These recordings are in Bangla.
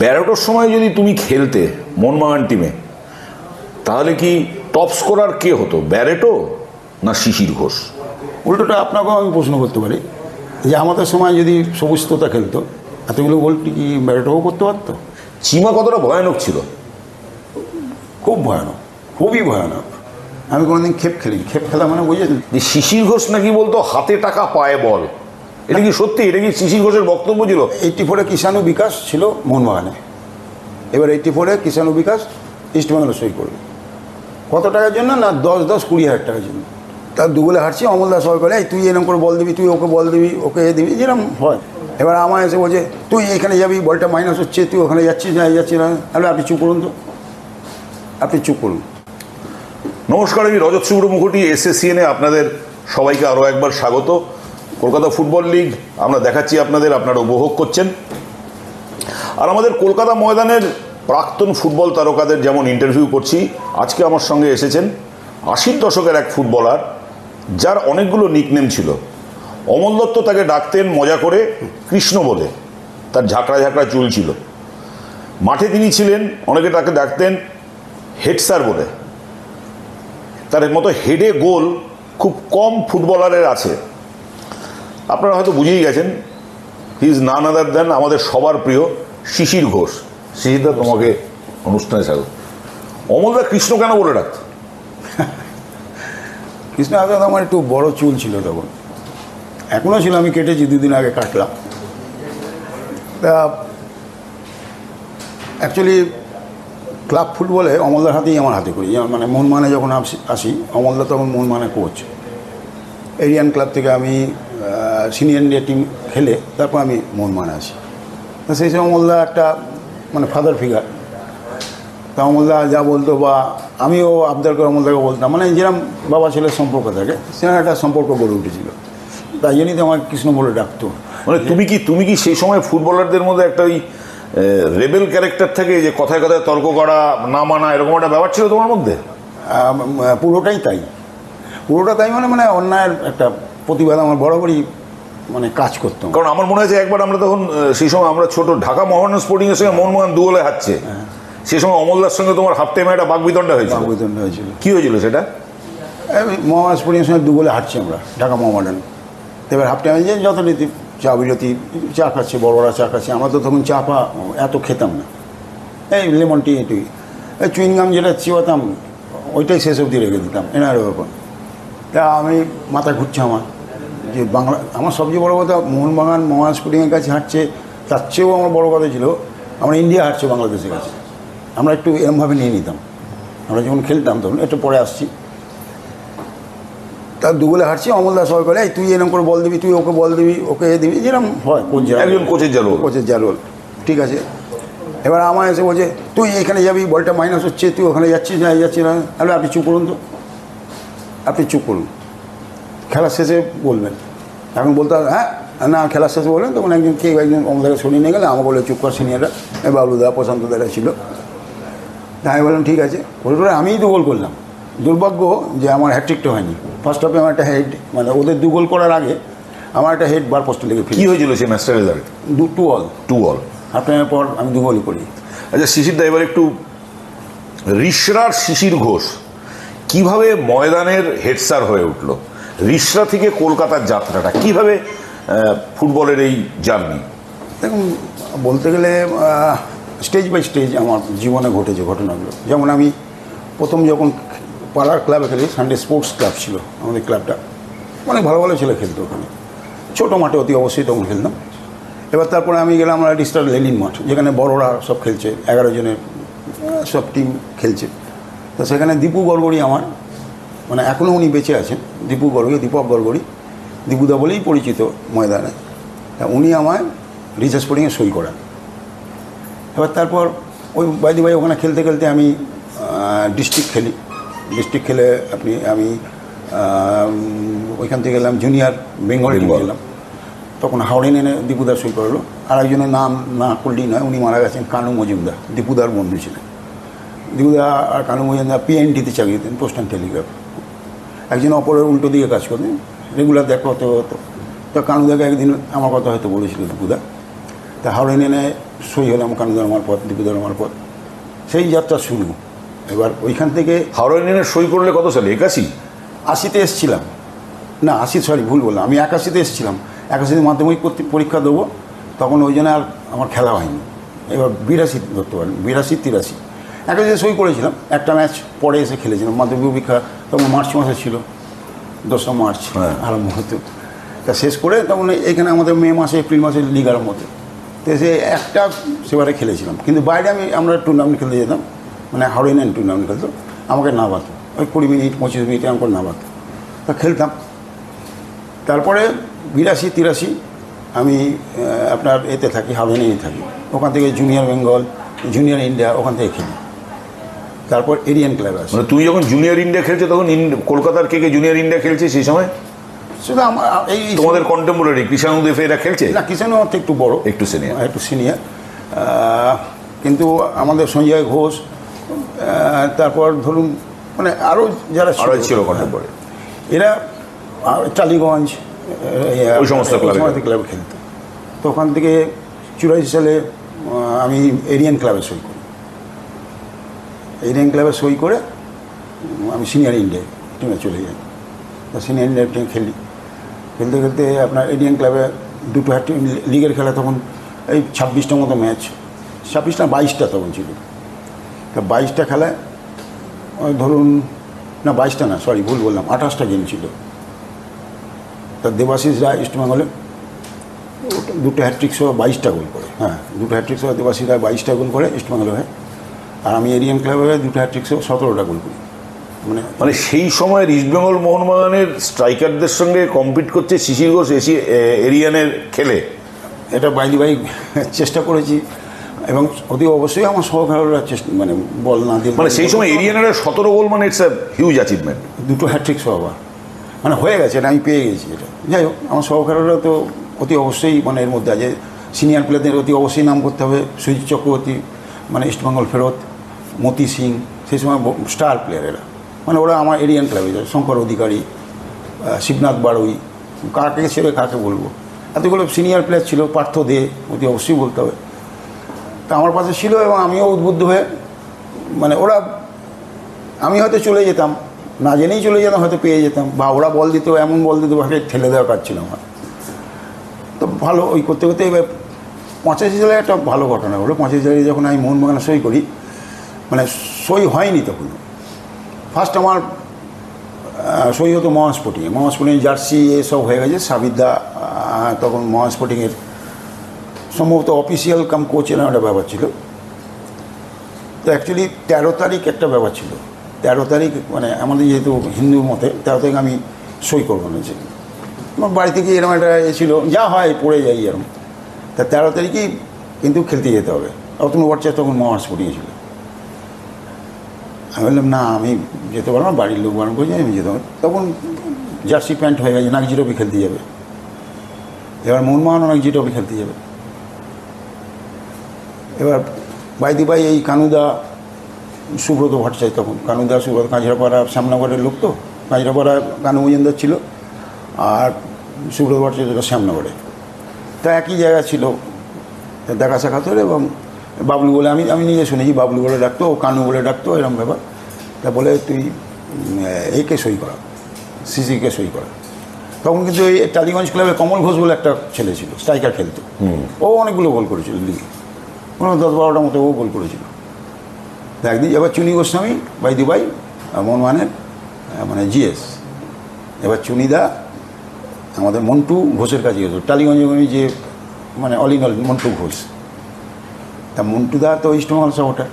ব্যারোটোর সময় যদি তুমি খেলতে মোহনবাগান টিমে, তাহলে কি টপ স্কোরার কে হতো, ব্যারেটো না শিশির ঘোষ? উল্টোটা আপনাকেও আমি প্রশ্ন করতে পারি যে আমাদের সময় যদি সবুজ তোতা খেলতো, এতগুলো গোল কি ব্যারেটোও করতে পারতো? চিমা কতটা ভয়ানক ছিল? খুব ভয়ানক, খুবই ভয়ানক। আমি কোনোদিন খেপ খেলিনি। খেপ খেলা মানে বুঝেছেন? যে শিশির ঘোষ নাকি বলতো হাতে টাকা পায়ে বল, এটা কি সত্যি? এটা কি শিশির ঘোষের বক্তব্য ছিল? 84-এ কিষাণু বিকাশ ছিল মোহনবাগানে, এবার 84-এ কিষাণু বিকাশ ইস্টবেঙ্গলে সই করবে। কত টাকার জন্য? না 10-20,000 টাকার জন্য। তার দুগুলে হাঁটছি, অমল দাস সবাই করে, এই তুই এরকম করে বল দিবি, তুই ওকে বল দিবি, ওকে এ দিবি, যেরকম হয়। এবার আমার এসে বলছে তুই এখানে যাবি, বলটা মাইনাস হচ্ছে, তুই ওখানে যাচ্ছিস না, যাচ্ছিস না। তাহলে আপনি চুপ করুন তো, আপনি চুপ করুন। নমস্কার, আমি রজত শুভ্র মুখোটি, SSCN-এ আপনাদের সবাইকে আরও একবার স্বাগত। কলকাতা ফুটবল লিগ আমরা দেখাচ্ছি আপনাদের, আপনারা উপভোগ করছেন। আর আমাদের কলকাতা ময়দানের প্রাক্তন ফুটবল তারকাদের যেমন ইন্টারভিউ করছি, আজকে আমার সঙ্গে এসেছেন 80-র দশকের এক ফুটবলার, যার অনেকগুলো নিকনেম ছিল। অমল দত্ত তাকে ডাকতেন মজা করে কৃষ্ণ বলে, তার ঝাঁকড়া ঝাঁকড়া চুল ছিল। মাঠে তিনি ছিলেন, অনেকে তাকে ডাকতেন হেড স্যার বলে। তার মতো হেডে গোল খুব কম ফুটবলারের আছে। আপনারা হয়তো বুঝেই গেছেন, হি ইজ নান আদার দেন আমাদের সবার প্রিয় শিশির ঘোষ। শিশিরদা, তোমাকে অনুষ্ঠানে স্বাগত। অমলদা কৃষ্ণ কেন বলে ডাকত? কৃষ্ণ আজাদ আমার একটু বড় চুল ছিল তখন, এখনও ছিল, আমি কেটেছি, 2 দিন আগে কাটলাম। তা অ্যাকচুয়ালি ক্লাব ফুটবলে অমলদার হাতেই আমার হাতে করি। মানে মোহনবাগানে যখন আসি, অমলদা তখন মোহনবাগানে কোচ। এরিয়ান ক্লাব থেকে আমি সিনিয়র ইন্ডিয়া টিম খেলে তারপর আমি মোহনবাগানে আসি। তো সেই সময় অমলদা একটা মানে ফাদার ফিগার। তা অমলদা যা বলতো, বা আমিও আবদার করে অমলদাকে বলতাম, মানে যেরকম বাবা ছেলের সম্পর্ক থাকে সেরকম একটা সম্পর্ক গড়ে উঠেছিল। তাই জন্যই তো আমার কৃষ্ণ বলে ডাকতো। মানে তুমি কি সেই সময় ফুটবলারদের মধ্যে একটা ওই রেবেল ক্যারেক্টার থাকে, যে কথায় কথায় তর্ক করা, না মানা, এরকম একটা ব্যাপার ছিল তোমার মধ্যে? পুরোটাই তাই, মানে অন্যায়ের একটা প্রতিবাদ আমার বরাবরই মানে কাজ করতাম। কারণ আমার মনে হয়েছে একবার আমরা তখন, সেই সময় আমরা ছোট, ঢাকা মোহামেডান স্পোর্টিংয়ের সঙ্গে মোহনবাগান 2 গোলে হারছে। সেই সময় অমলদার সঙ্গে তোমার হাফ টাইমে একটা বাগবিতণ্ডা হয়েছিল। কি হয়েছিল সেটা? মোহামেডান স্পোর্টিংয়ের সঙ্গে 2 গোলে হারছি আমরা, ঢাকা মোহামেডান। এবার হাফ টাইমে যে যথারীতি চা বিরতি, চা খাচ্ছে, বড়রা চা খাচ্ছে। আমরা তো তখন চা এত খেতাম না, এই লেমন টি, এটুই, এই চুইংগাম যেটা চিবাতাম ওইটাই শেষ অবধি রেখে দিতাম, এনার ব্যাপার। তা আমি মাথা ঘুরছে আমার, যে বাংলা, আমার সবচেয়ে বড়ো কথা মোহনবাগান স্পোর্টিংয়ের কাছে হাঁটছে, তার চেয়েও আমার বড়ো কথা ছিল আমরা ইন্ডিয়া হাঁটছে বাংলাদেশের কাছে। আমরা একটু এরমভাবে নিয়ে নিতাম, আমরা যখন খেলতাম তখন। একটু পরে আসছি, তার 2 গোলে হাঁটছি, অমলদা সবাই করে, এই তুই এরকম করে বল দিবি, তুই ওকে বল দিবি, ওকে এ দিবি, যেরকম হয় একজন কোচের যা রোল। ঠিক আছে। এবার আমার এসে বলছে তুই এখানে যাবি, বলটা মাইনাস হচ্ছে, তুই ওখানে যাচ্ছিস না, যাচ্ছিস না। তাহলে আপনি চুপ করুন তো, আপনি চুপ করুন, খেলার শেষে বলবেন। এখন বলতে হবে হ্যাঁ না, খেলার শেষে বলবেন। তখন একজন অমলদাকে সরিয়ে নিয়ে গেলে আমাকে বলে চুপ কর সিনিয়ররা, বাবলুদা, প্রশান্ত দাদা ছিল। তাই আমি বললাম ঠিক আছে। বলে আমিই 2 গোল করলাম। দুর্ভাগ্য যে আমার হ্যাট্রিকটা হয়নি। ফার্স্ট হাফে আমার একটা হেড, মানে ওদের 2 গোল করার আগে আমার একটা হেড বার পোস্টে লেগে। কি হয়েছিল সেই ম্যাচটার রেজাল্ট? 2-2 হাফ টাইমের পর আমি 2 গোলই করি। আচ্ছা শিশিরদা, এবার একটু রিষড়ার শিশির ঘোষ কিভাবে ময়দানের হেড স্যার হয়ে উঠলো? রিষড়া থেকে কলকাতার যাত্রাটা কিভাবে, ফুটবলের এই জার্নি? দেখুন, বলতে গেলে স্টেজ বাই স্টেজ আমার জীবনে ঘটেছে ঘটনাগুলো। যেমন আমি প্রথম যখন পাড়ার ক্লাবে খেলি, সানডে স্পোর্টস ক্লাব ছিল আমাদের ক্লাবটা, অনেক ভালো ভালো ছেলে খেলতো ওখানে, ছোটো মাঠে অতি অবশ্যই তখন খেলতাম। এবার তারপরে আমি গেলাম আমরা ডিস্টার লেনিন মাঠ, যেখানে বড়রা সব খেলছে, 11 জনের সব টিম খেলছে। তো সেখানে দীপু গড়গড়ি আমার, মানে এখনও উনি বেঁচে আছেন, দীপক গড়গড়ি, দীপুদা বলেই পরিচিত ময়দানে। উনি আমায় রিচার্জ স্পোর্টিংয়ে সই করান। এবার তারপর ওই বাইদি ভাই ওখানে খেলতে খেলতে আমি ডিস্ট্রিক্ট খেলে আমি ওইখান থেকে গেলাম জুনিয়র বেঙ্গল টিম গেলাম। তখন হাওড়ে এনে দীপুদার সই করলো। আর একজনের নাম না করলেই নয়, উনি মারা গেছেন, কানু মজুমদার, দীপুদার বন্ধু ছিলেন। দীপুদা আর কানু মজুমদার PNT-তে চাকরি দিতেন, পোস্ট অ্যান্ড টেলিগ্রাফ। একজন অপরের উল্টো দিকে কাজ করতেন, রেগুলার দেখা হতে হতো। তো কানুদাকে একদিন আমার কথা হয়তো বলেছিল দীপুদা, তা হাওড়া ইউনিয়নে সই হলাম কানুদার মারফত, দীপুদার মারফত, সেই যাত্রা শুরু। এবার ওইখান থেকে হাওড়া ইউনিয়নের সই করলে কত সালে? 81? 80-তে এসেছিলাম, না 80 সরি ভুল বললাম, আমি 81-তে এসেছিলাম। 81-তে মাধ্যমিক পরীক্ষা দেবো, তখন ওই জন্য আর আমার খেলা হয়নি। এবার 82 ধরতে পারেন, 82-83 81-তে সই করেছিলাম। একটা ম্যাচ পরে এসে খেলেছিলাম, মাধ্যমিক পরীক্ষা তখন মার্চ মাসে ছিল, 2 মার্চ আরম্ভ হতো। তা শেষ করে তখন এখানে আমাদের মে মাসে এপ্রিল মাসে লিগ আরম্ভ হতো। তো সে একটা সেবারে খেলেছিলাম, কিন্তু বাইরে আমরা টুর্নামেন্ট খেলতে যেতাম, মানে হাওড়া ইউনিয়ন টুর্নামেন্ট খেলতো, আমাকে না বাতো, ওই 20 মিনিট 25 মিনিট এরকম করে না বাতো, তা খেলতাম। তারপরে 82-83 আমি আপনার এতে থাকি, হাওড়া ইউনিয়নে থাকি। ওখান থেকে জুনিয়র বেঙ্গল, জুনিয়র ইন্ডিয়া ওখান থেকে খেলি। তারপর এরিয়ান ক্লাব আছে। মানে তুই যখন জুনিয়র ইন্ডিয়া খেলছো তখন কলকাতার কে জুনিয়র ইন্ডিয়া খেলছে সেই সময়? সেটা আমার এই তোমাদের কন্টেম্পোরারি কৃষাণুদেব এরা খেলছে? না, কিষাণু আমার থেকে একটু বড়, একটু সিনিয়র। একটু সিনিয়র। কিন্তু আমাদের সঞ্জয় ঘোষ, তারপর ধরুন মানে আরও যারা ছিল কন্টেম্পোরারি, এরা টালিগঞ্জ ওই সমস্ত ক্লাবে খেলতো। তো ওখান থেকে 84 সালে আমি এরিয়ান ক্লাবে সই করি। এরিয়ান ক্লাবে সই করে আমি সিনিয়র ইন্ডিয়া টিমে চলে যাই। সিনিয়র ইন্ডিয়া টিমে খেলি, খেলতে খেলতে আপনার এরিয়ান ক্লাবে দুটো লিগের খেলা, তখন এই 26টা মতো ম্যাচ, 26 না 22টা তখন ছিল। তা 22টা খেলায় ধরুন, না 22টা না, সরি ভুল বললাম, 28টা গেম ছিল। তা দেবাশিস রায় ইস্টবেঙ্গলে দুটো হ্যাট্রিক সহ 22টা গোল করে, হ্যাঁ দুটো হ্যাট্রিক সহ দেবাশিস রায় 22টা গোল করে ইস্টবেঙ্গলে হয়। আর আমি এরিয়ান ক্লাবে দুটো হ্যাট্রিক সহ 17টা গোল করি। মানে সেই সময় ইস্টবেঙ্গল মোহনবাগানের স্ট্রাইকারদের সঙ্গে কম্পিট করছে শিশির ঘোষ এরিয়ানের খেলে। এটা বাইরে চেষ্টা করেছি, এবং অতি অবশ্যই আমার সহকারীরা চেষ্টা, মানে বল না দিয়ে, মানে সেই সময় এরিয়ানের 17 গোল, মানে ইটস আ হিউজ অ্যাচিভমেন্ট। দুটো হ্যাট্রিক সহ আবার মানে হয়ে গেছে, এটা আমি পেয়ে গেছি। এটা যাই হোক, আমার সহকারীরা তো অতি অবশ্যই মানে এর মধ্যে আছে। সিনিয়র প্লেয়ারদের অতি অবশ্যই নাম করতে হবে, সুজিত চক্রবর্তী মানে ইস্টবেঙ্গল ফেরত, মতি সিং, সেই সময় স্টার প্লেয়ার এরা, মানে ওরা আমার এরিয়ান ক্লাবে যায়। শঙ্কর অধিকারী, শিবনাথ বাড়ুই, কাকে ছেড়ে কাকে বলবো, এতগুলো সিনিয়র প্লেয়ার ছিল। পার্থ দে অতি অবশ্যই বলতে হবে। তা আমার পাশে ছিল, এবং আমিও উদ্বুদ্ধ হয়ে, মানে ওরা, আমি হয়তো চলে যেতাম, না জেনেই চলে যেতাম, হয়তো পেয়ে যেতাম, বা ওরা বল দিত, এমন বল দিত ভাবে ঠেলে দেওয়ার কাজ ছিল আমার। তো ভালো ওই করতে করতে এবার 85 সালে একটা ভালো ঘটনা হলো। 85 সালে যখন আমি মোহনবাগানে সই করি, মানে সই হয়নি তখন, ফার্স্ট আমার সই হতো মহাস্পোর্টিংয়ে। মহাস্পোর্টিংয়ে জার্সি এসব হয়ে গেছে। সাবিদা তখন মহাস্পোর্টিংয়ের সম্ভবত অফিসিয়াল কাম কোচ এরকম একটা ব্যাপার ছিল। তো অ্যাকচুয়ালি 13 তারিখ একটা ব্যাপার ছিল। 13 তারিখ মানে আমাদের যেহেতু হিন্দু মতে 13 তারিখ আমি সই করবো না, যে আমার বাড়ি থেকে এরকম একটা ছিল, যা হয় পড়ে যাই এরকম। তা 13 তারিখেই কিন্তু খেলতে যেতে হবে। অতনু ভট্টাচার্য তখন মহাস্পোর্টিংয়ে ছিল। আমি বললাম না, আমি যেতে পারবো না, বাড়ির লোক বারণ করেছে, আমি যেতে পারবো। তখন জার্সি প্যান্ট হয়ে গেছে, নাগজি ট্রফি খেলতে যাবে। এবার মোহনবাগানও নাগজি ট্রফি খেলতে যাবে। এবার বাইদিবাই এই কানুদা, সুব্রত ভট্টাচার্য, তখন কানুদা সুব্রত, কাঁচরাপাড়া শ্যামনগরের লোক, তো কাঁচরাপাড়া কানু মজুমদার ছিল, আর সুব্রত ভট্টাচার্য ছিল শ্যামনগরে। তা একই জায়গা ছিল, দেখা সাক্ষাৎ হলো। এবং বাবলু বলে, আমি নিজে শুনেছি, বাবলু বলে ডাকতো, ও কানু বলে ডাকতো, এরকম ব্যাপার। তা বলে তুই একে সই করা, সিসিকে সই করা। তখন কিন্তু এই টালিগঞ্জ ক্লাবে কমল ঘোষ বলে একটা ছেলে ছিল, স্ট্রাইকার খেলতো, ও অনেকগুলো গোল করেছিল লিগে, 10-12টা মতো ও গোল করেছিল। তা একদিন এবার চুনি গোস্বামী বাইদিবাই মোহনবাগানের মানে জিএস, এবার চুনিদা আমাদের মন্টু ঘোষের কাছে গেছিল টালিগঞ্জে, যে মানে all in all Montu Ghosh. তা মন্টুদা তো ইস্টবেঙ্গল সাপোর্টার।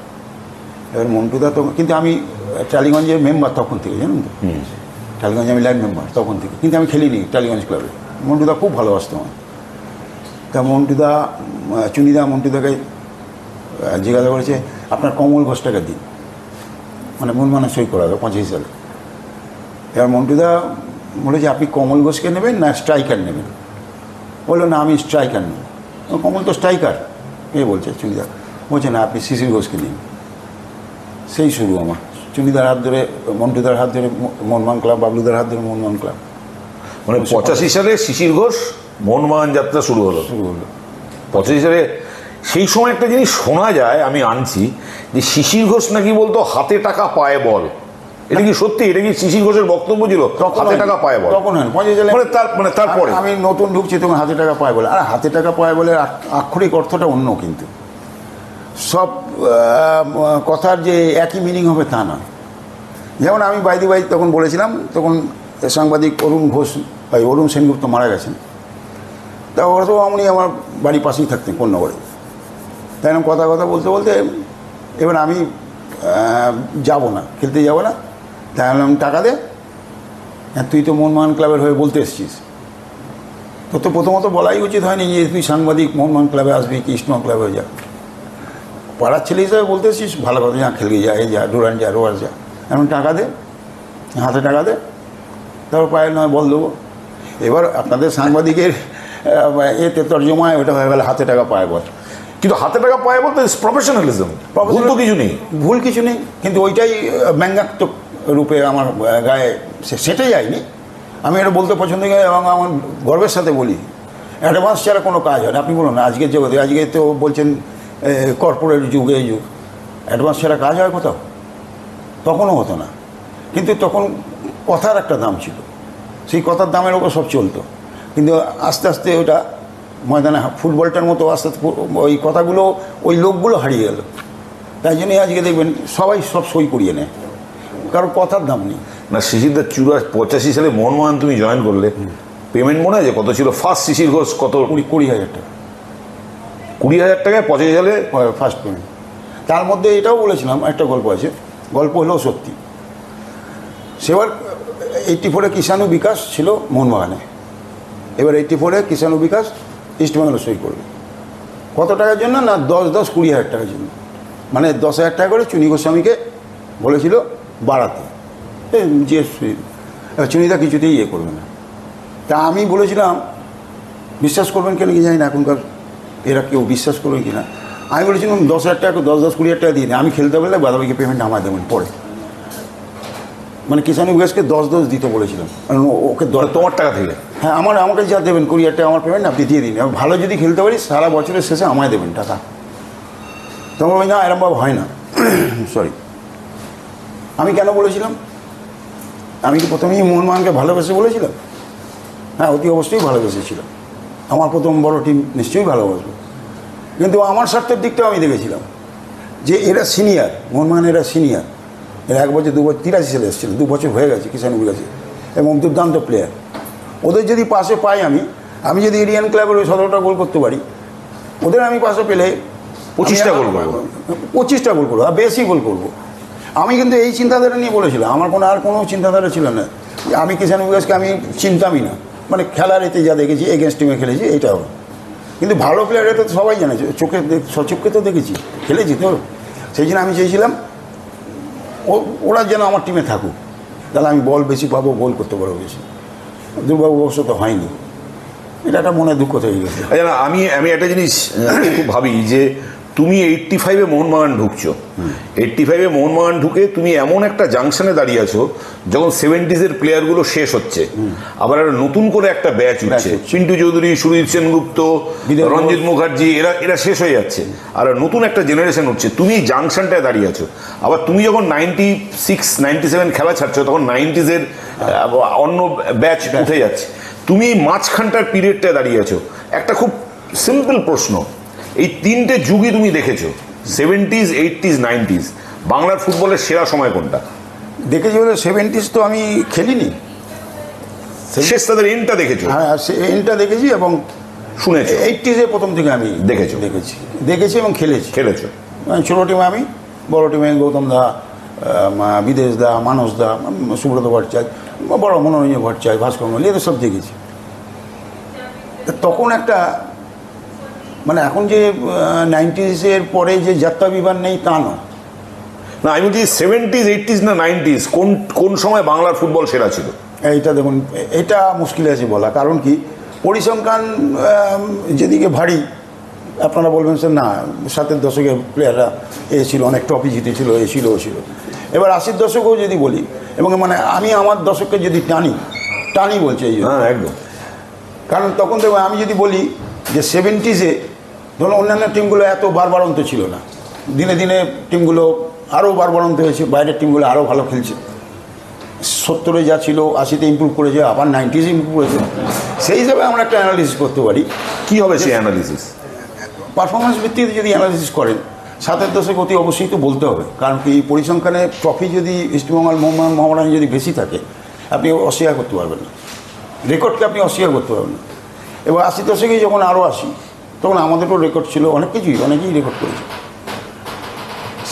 এবার মন্টুদা তো, কিন্তু আমি টালিগঞ্জের মেম্বার তখন থেকে, জানেন তো, টালিগঞ্জে আমি লাইন মেম্বার তখন থেকে, কিন্তু আমি খেলিনি টালিগঞ্জ ক্লাবে। মন্টুদা খুব ভালোবাসতো আমার। তা মন্টুদা, চুনিদা মন্টুদাকে জিজ্ঞাসা করেছে, আপনার কমল ঘোষটাকে দিন, মানে মোহনবাগানে সই করা হবে 85 সালে। এবার মন্টুদা বলেছে, আপনি কমল ঘোষকে নেবেন না স্ট্রাইকার নেবেন? বললো না, আমি স্ট্রাইকার নেব। কমল তো স্ট্রাইকার, কে বলছে? চুনিদা বলছে না, আপনি শিশির ঘোষকে নিন। সেই শুরু আমার, চুনিদার হাত ধরে, মন্টুদার হাত ধরে মোহনবাগান ক্লাব, বাবলুদার হাত ধরে মোহনবাগান ক্লাব। মানে 85 সালে শিশির ঘোষ মোহনবাগান যাত্রা শুরু হলো। 85 সালে সেই সময় একটা জিনিস শোনা যায়, আমি আনছি, যে শিশির ঘোষ নাকি বলতো হাতে টাকা পায়ে বল। এটা কি সত্যি? এটা কি শিশির ঘোষের বক্তব্য ছিল, হাতে টাকা পায়ে বল? তখন হয় 85 সালে তারপরে আমি নতুন ঢুকছি তখন হাতে টাকা পায়ে বলে। আর হাতে টাকা পায়ে বলে আক্ষরিক অর্থটা অন্য, কিন্তু সব কথার যে একই মিনিং হবে তা না। যেমন আমি বাইদি তখন বলেছিলাম, তখন সাংবাদিক অরুণ সেনগুপ্ত মারা গেছেন। তা ওরা তো উনি আমার বাড়ির পাশেই থাকতেন কন্যাগড়ে। তাই আমি কথা বলতে বলতে এবার আমি যাব না, খেলতে যাব না। তাই আমি টাকা দে, তুই তো মোহনবাগান ক্লাবের হয়ে বলতে এসছিস, তো প্রথমত বলাই উচিত হয়নি যে তুই সাংবাদিক মোহনবাগান ক্লাবে আসবি কি ইস্টবেঙ্গল ক্লাবে যা। পাড়ার ছেলে হিসাবে বলতে এসছিস, ভালো কথা, যা খেলবি যা, এই যা, ডুরান যা, রোয়ার যা, এখন টাকা দে, হাতে টাকা দে, তারপর পায়ে নয় বল দেবো। এবার আপনাদের সাংবাদিকের এতে তর্জমায় ওটা হয়ে গেল হাতে টাকা পায়ে বল। কিন্তু হাতে টাকা পায়ে বলতে প্রফেশনালিজম, ভুল তো কিছু নেই, ভুল কিছু নেই, কিন্তু ওইটাই ব্যঙ্গাত্মক রূপে আমার গায়ে সেটাই যায়নি। আমি এটা বলতে পছন্দ করি এবং আমার গর্বের সাথে বলি, অ্যাডভান্স ছাড়া কোনো কাজ হয় না। আপনি বলুন না, আজকের জগতে, আজকে তো বলছেন কর্পোরেট যুগ, এই যুগ, অ্যাডভান্স ছাড়া কাজ হয় কোথাও? তখনও হতো না, কিন্তু তখন কথার একটা দাম ছিল, সেই কথার দামের ওপর সব চলতো। কিন্তু আস্তে আস্তে ওটা ময়দানে ফুটবলটার মতো আস্তে আস্তে ওই কথাগুলো, ওই লোকগুলো হারিয়ে গেল। তাই জন্যই আজকে দেখবেন সবাই সব সই করিয়ে নেয়, কারণ কথার দাম নেই। না, শিশিরদা 85 সালে মোহনবাগান তুমি জয়েন করলে, পেমেন্ট মনে আছে কত ছিল? ফার্স্ট শিশির ঘোষ কত? 20,000 টাকা। 20,000 টাকায় 85 সালে ফার্স্ট পেমেন্ট। তার মধ্যে এটাও বলেছিলাম, একটা গল্প আছে, গল্প হলেও সত্যি। সেবার 84-এ কিষাণু বিকাশ ছিল মোহনবাগানে, এবার 84-এ কিষাণু বিকাশ ইস্টবেঙ্গলে সই করবে। কত টাকার জন্য? না 20,000 টাকার জন্য, মানে 10,000 টাকা করে চুনি গোস্বামীকে বলেছিল বাড়াতে, যে চুনিদা কিছুতেই ইয়ে করবে না। তা আমি বলেছিলাম, বিশ্বাস করবেন কেন কি জানি না, এখনকার এরা কেউ বিশ্বাস করবে কি না, আমি বলেছিলাম 10,000 টাকা, 10,000-20,000 টাকা দিয়ে দিই, আমি খেলতে পারলে বাদাবাইকে পেমেন্ট আমায় দেবেন পরে। মানে কিষাণু বিকাশকে 10 দিতে বলেছিলাম, ওকে তোমার টাকা থেকে? হ্যাঁ, আমাকে যা দেবেন 20,000 টাকা আমার পেমেন্ট আপনি দিয়ে দিন, আমি ভালো যদি খেলতে পারি সারা বছরের শেষে আমায় দেবেন টাকা। তখন ওই না, এরমভাবে হয় না। সরি, আমি কেন বলেছিলাম? আমি কি প্রথমেই মোহনবাগানকে ভালোবেসে বলেছিলাম? হ্যাঁ, অতি অবশ্যই ভালোবেসেছিলাম, আমার প্রথম বড় টিম নিশ্চয়ই ভালোবাসবে। কিন্তু আমার স্বার্থের দিকটাও আমি দেখেছিলাম যে এরা সিনিয়র, মোহনবাগান এরা সিনিয়র, এরা 1 বছর 2 বছর 83 সালে এসেছিল, 2 বছর হয়ে গেছে কিষাণু বিকাশে, এবং দুর্দান্ত প্লেয়ার। ওদের যদি পাশে পাই, আমি যদি ইন্ডিয়ান ক্লাবের ওই 17টা গোল করতে পারি, ওদের আমি পাশে পেলে 25টা গোল করবো, 25টা গোল করবো, আর বেশি গোল করবো। আমি কিন্তু এই চিন্তাধারা নিয়ে বলেছিলাম, আমার আর কোনো চিন্তাধারা ছিল না। আমি কিষাণু বিকাশকে আমি চিনতামই না, মানে খেলার এতে যা দেখেছি, এগেনস্ট টিমে খেলেছি এইটাও। কিন্তু ভালো প্লেয়ার এটা তো সবাই জানে, চোখে সচক্ষে তো দেখেছি, খেলেছি তো। সেই জন্য আমি চেয়েছিলাম ওরা যেন আমার টিমে থাকুক, তাহলে আমি বল বেশি পাবো, গোল করতে পারবো বেশি। দুর্ভাগ্যবশত হয়নি, এটা একটা মনে দুঃখ থেকে গেছে। আচ্ছা, আমি একটা জিনিস খুব ভাবি যে তুমি 85-এ মোহনবাগান ঢুকছো, 85-এ মোহনবাগান ঢুকে তুমি এমন একটা জাংশনে দাঁড়িয়ে আছো যখন 70s-এর প্লেয়ারগুলো শেষ হচ্ছে, আবার নতুন করে একটা ব্যাচ উঠছে, চিন্টু চৌধুরী, সুরজিৎ সেনগুপ্ত, রঞ্জিত মুখার্জি, এরা শেষ হয়ে যাচ্ছে, আর নতুন একটা জেনারেশন উঠছে। তুমি জাংশনটায় দাঁড়িয়ে আছো। আবার তুমি যখন 96-97 খেলা ছাড়ছো, তখন 90s-এর অন্য ব্যাচ উঠে যাচ্ছে, তুমি মাঝখানটার পিরিয়ডটায় দাঁড়িয়ে আছো। একটা খুব সিম্পল প্রশ্ন, এই 3টে যুগই তুমি দেখেছো, 70s, 80s, 90s, বাংলার ফুটবলের সেরা সময় কোনটা? দেখেছি বলে 70s তো আমি খেলিনি, শেষ তাদের এন্ডটা দেখেছো? হ্যাঁ, এন্ডটা দেখেছি এবং শুনেছো। 80s-এর প্রথম থেকে আমি দেখেছি এবং খেলেছো। ছোটো টিমে আমি, বড় টিমে গৌতম দা, বিদেশ দা, মানস দা, সুব্রত ভট্টাচার্য, বড় মনোরঞ্জন ভট্টাচার্য, ভাস্কর মল্লিক, এদের সব দেখেছি। তখন একটা মানে এখন যে 90s-এর পরে যে যাত্রা বিমান নেই তা নয়। না, আমি বলছি 70s, 80s না 90s, কোন সময় বাংলার ফুটবল সেরা ছিল? এইটা দেখুন, এটা মুশকিল আছে বলা, কারণ কি পরিসংখ্যান যেদিকে ভারী, আপনারা বলবেন স্যার না 7-এর দশকে প্লেয়াররা ছিল, অনেক ট্রফি জিতেছিল, ও ছিল। এবার 80-র দশকেও যদি বলি, এবং মানে আমি আমার দশককে যদি টানি বলছি এই জন্য, হ্যাঁ একদম, কারণ তখন দেখো আমি যদি বলি যে 70s-এ ধরুন অন্যান্য টিমগুলো এত বাড়বাড়ন্ত ছিল না, দিনে দিনে টিমগুলো আরও বাড়বাড়ন্ত হয়েছে, বাইরের টিমগুলো আরও ভালো খেলছে। 70-এ যা ছিল 80-তে ইমপ্রুভ করেছে, আবার 90s ইমপ্রুভ করেছে। সেই হিসাবে আমরা একটা অ্যানালিসিস করতে পারি। কি হবে সেই অ্যানালিসিস? পারফরমেন্স ভিত্তিতে যদি অ্যানালিসিস করেন, 7-এর দশক অতি অবশ্যই তো বলতে হবে, কারণ কি পরিসংখ্যানে ট্রফি যদি ইস্টবেঙ্গল মোহামেডান যদি বেশি থাকে আপনি অস্বীকার করতে পারবেন না, রেকর্ডকে আপনি অস্বীকার করতে পারবেন না। এবার 80 দশকে যখন আরও আসি তখন আমাদেরও রেকর্ড ছিল, অনেকেই রেকর্ড করেছে।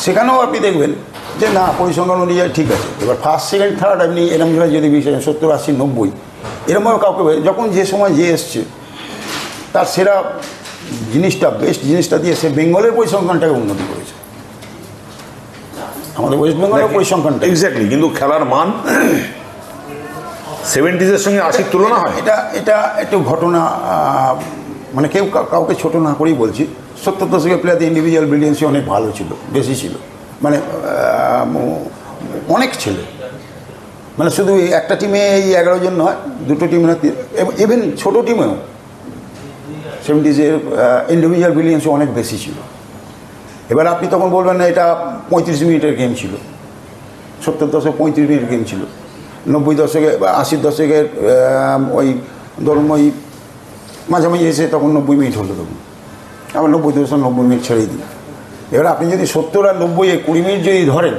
সেখানেও আপনি দেখবেন যে না, পরিসংখ্যান অনুযায়ী ঠিক আছে। এবার ফার্স্ট সেকেন্ড থার্ড আপনি এরমভাবে যদি 70, 80, 90 এরমভাবে কাউকে যখন যে সময় যে এসছে তার সেরা জিনিসটা, বেস্ট জিনিসটা দিয়ে সে বেঙ্গলের পরিসংখ্যানটাকে উন্নতি করেছে, আমাদের ওয়েস্ট বেঙ্গলের পরিসংখ্যানটা। এক্স্যাক্টলি, কিন্তু খেলার মান 70s-এর সঙ্গে 80-র তুলনা হয়? এটা একটু ঘটনা, মানে কেউ কাউকে ছোট না করেই বলছি। 70 দশকের প্লেয়ারদের ইন্ডিভিজুয়াল ব্রিলিয়েন্সি অনেক ভালো ছিল, বেশি ছিল, মানে অনেক ছেলে, মানে শুধু একটা টিমে এই 11 জন নয়, দুটো টিম না, ইভেন ছোটো টিমেও 70s-এর ইন্ডিভিজুয়াল ব্রিলিয়েন্সি অনেক বেশি ছিল। এবার আপনি তখন বলবেন না এটা 35 মিনিটের গেম ছিল, 70 দশকে 35 মিনিটের গেম ছিল। 90 দশকে বা 80 দশকের ওই ধরুন ওই মাঝামাঝি এসে তখন 90 মিনিট হলো, তখন আবার 90 দশক 90 মিনিট ছেড়েই দিন। এবার আপনি যদি 70 আর 90-এ 20 মিনিট যদি ধরেন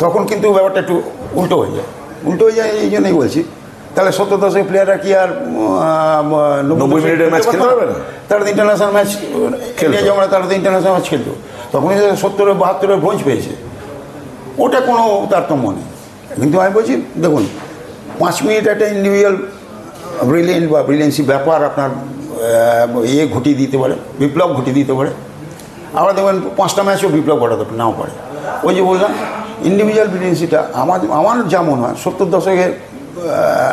তখন কিন্তু ব্যাপারটা একটু উল্টো হয়ে যায়। এই জন্যই বলছি, তাহলে 70 দশকের প্লেয়াররা কি আর 90 মিনিটের ম্যাচ খেলতে পারবে না? তারা তো ইন্টারন্যাশনাল ম্যাচ খেলতে, যেমন তারা তো ইন্টারন্যাশনাল ম্যাচ খেলতো, তখনই 70-এ 72-এর ব্রোঞ্জ পেয়েছে, ওটা কোনো তারতম্য নেই। কিন্তু আমি বলছি দেখুন, 5 মিনিট একটা ইন্ডিভিজুয়াল ব্রিলিয়েন্ট বা ব্রিলিয়েন্সি ব্যাপার আপনার ঘটিয়ে দিতে পারে, বিপ্লব ঘটিয়ে দিতে পারে। আবার দেখবেন 5টা ম্যাচও বিপ্লব ঘটাতে নাও পারে। ওই যে বললাম ইন্ডিভিজুয়াল ব্রিলিয়েন্সিটা আমার যা মনে হয় 70 দশকে